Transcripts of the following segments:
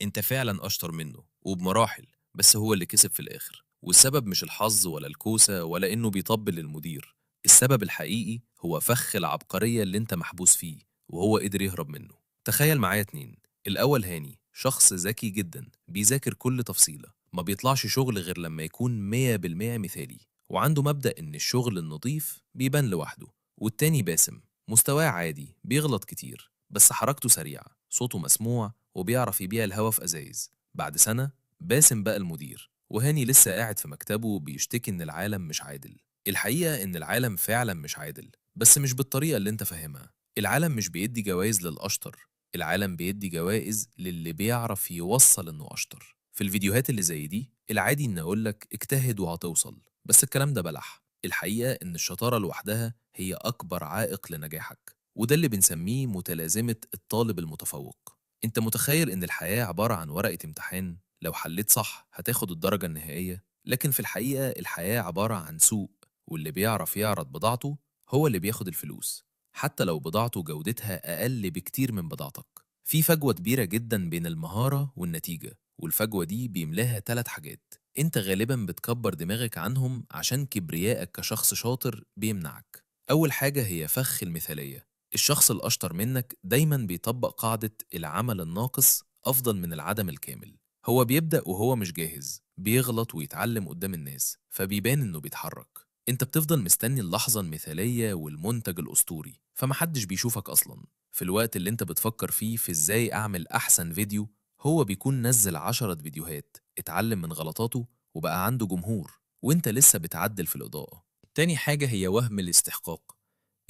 أنت فعلا أشطر منه وبمراحل، بس هو اللي كسب في الآخر. والسبب مش الحظ ولا الكوسة ولا إنه بيطبل للمدير. السبب الحقيقي هو فخ العبقرية اللي أنت محبوس فيه، وهو قدر يهرب منه. تخيل معايا اتنين. الأول هاني، شخص ذكي جدا بيذاكر كل تفصيلة، ما بيطلعش شغل غير لما يكون 100% مثالي، وعنده مبدأ إن الشغل النظيف بيبان لوحده. والتاني باسم، مستواه عادي، بيغلط كتير بس حركته سريعة، صوته مسموع، وبيعرف يبيع الهوا في أزايز. بعد سنة باسم بقى المدير، وهاني لسه قاعد في مكتبه بيشتكي إن العالم مش عادل. الحقيقة إن العالم فعلا مش عادل، بس مش بالطريقة اللي أنت فاهمها. العالم مش بيدي جوائز للأشطر، العالم بيدي جوائز للي بيعرف يوصل إنه أشطر. في الفيديوهات اللي زي دي العادي إن أقولك اجتهد وهتوصل، بس الكلام ده بلح. الحقيقة إن الشطارة لوحدها هي أكبر عائق لنجاحك، وده اللي بنسميه متلازمة الطالب المتفوق. أنت متخيل إن الحياة عبارة عن ورقة امتحان، لو حليت صح هتاخد الدرجة النهائية؟ لكن في الحقيقة الحياة عبارة عن سوق، واللي بيعرف يعرض بضاعته هو اللي بياخد الفلوس، حتى لو بضاعته جودتها أقل بكتير من بضاعتك. في فجوة كبيرة جدا بين المهارة والنتيجة، والفجوة دي بيملاها 3 حاجات. انت غالبا بتكبر دماغك عنهم عشان كبريائك كشخص شاطر بيمنعك. أول حاجة هي فخ المثالية. الشخص الأشطر منك دايما بيطبق قاعدة العمل الناقص أفضل من العدم الكامل. هو بيبدأ وهو مش جاهز، بيغلط ويتعلم قدام الناس، فبيبان إنه بيتحرك. انت بتفضل مستني اللحظة المثالية والمنتج الأسطوري، فمحدش بيشوفك أصلا. في الوقت اللي انت بتفكر فيه في ازاي أعمل أحسن فيديو، هو بيكون نزل 10 فيديوهات، اتعلم من غلطاته، وبقى عنده جمهور، وانت لسه بتعدل في الإضاءة. تاني حاجة هي وهم الاستحقاق.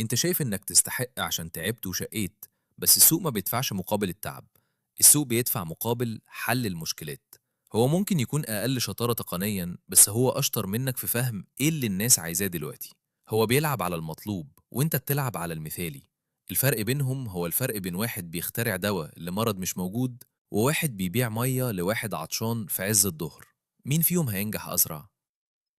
انت شايف انك تستحق عشان تعبت وشقيت، بس السوق ما بيدفعش مقابل التعب، السوق بيدفع مقابل حل المشكلات. هو ممكن يكون أقل شطارة تقنيا، بس هو أشطر منك في فهم إيه اللي الناس عايزاه دلوقتي. هو بيلعب على المطلوب وإنت بتلعب على المثالي. الفرق بينهم هو الفرق بين واحد بيخترع دواء لمرض مش موجود، وواحد بيبيع مية لواحد عطشان في عز الظهر. مين فيهم هينجح أسرع؟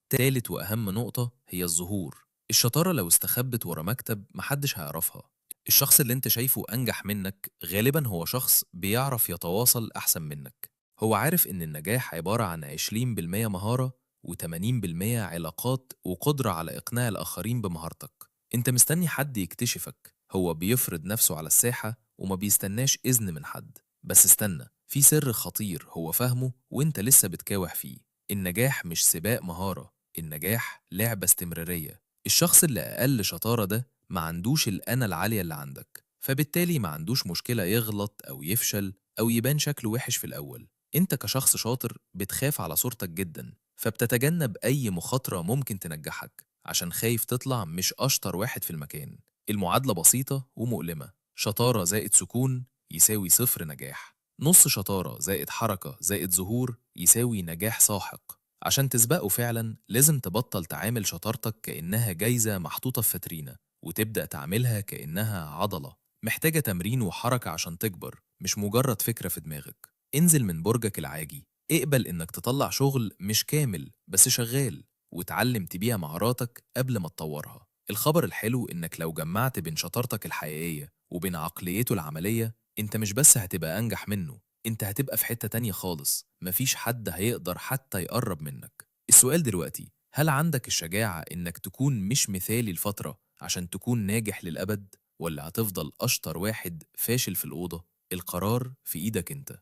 تالت وأهم نقطة هي الظهور. الشطارة لو استخبت ورا مكتب محدش هيعرفها. الشخص اللي انت شايفه أنجح منك غالبا هو شخص بيعرف يتواصل أحسن منك. هو عارف إن النجاح عبارة عن 20% مهارة و80% علاقات وقدرة على إقناع الآخرين بمهارتك. انت مستني حد يكتشفك، هو بيفرض نفسه على الساحة وما بيستناش إذن من حد. بس استنى، في سر خطير هو فاهمه وانت لسه بتكاوح فيه. النجاح مش سباق مهارة، النجاح لعبة استمرارية. الشخص اللي أقل شطارة ده ما عندوش الأنا العالية اللي عندك، فبالتالي ما عندوش مشكلة يغلط أو يفشل أو يبان شكله وحش في الأول. أنت كشخص شاطر بتخاف على صورتك جدا، فبتتجنب أي مخاطرة ممكن تنجحك عشان خايف تطلع مش أشطر واحد في المكان. المعادلة بسيطة ومؤلمة: شطارة زائد سكون يساوي صفر نجاح، نص شطارة زائد حركة زائد ظهور يساوي نجاح ساحق. عشان تسبقه فعلا لازم تبطل تعامل شطارتك كأنها جايزة محطوطة في فترينة، وتبدأ تعملها كأنها عضلة محتاجة تمرين وحركة عشان تكبر، مش مجرد فكرة في دماغك. انزل من برجك العاجي، اقبل انك تطلع شغل مش كامل بس شغال، وتعلم تبيع مهاراتك قبل ما تطورها. الخبر الحلو انك لو جمعت بين شطارتك الحقيقية وبين عقليته العملية، انت مش بس هتبقى انجح منه، انت هتبقى في حتة تانية خالص، مفيش حد هيقدر حتى يقرب منك. السؤال دلوقتي، هل عندك الشجاعة انك تكون مش مثالي لفترة عشان تكون ناجح للأبد، ولا هتفضل أشطر واحد فاشل في الأوضة؟ القرار في إيدك انت.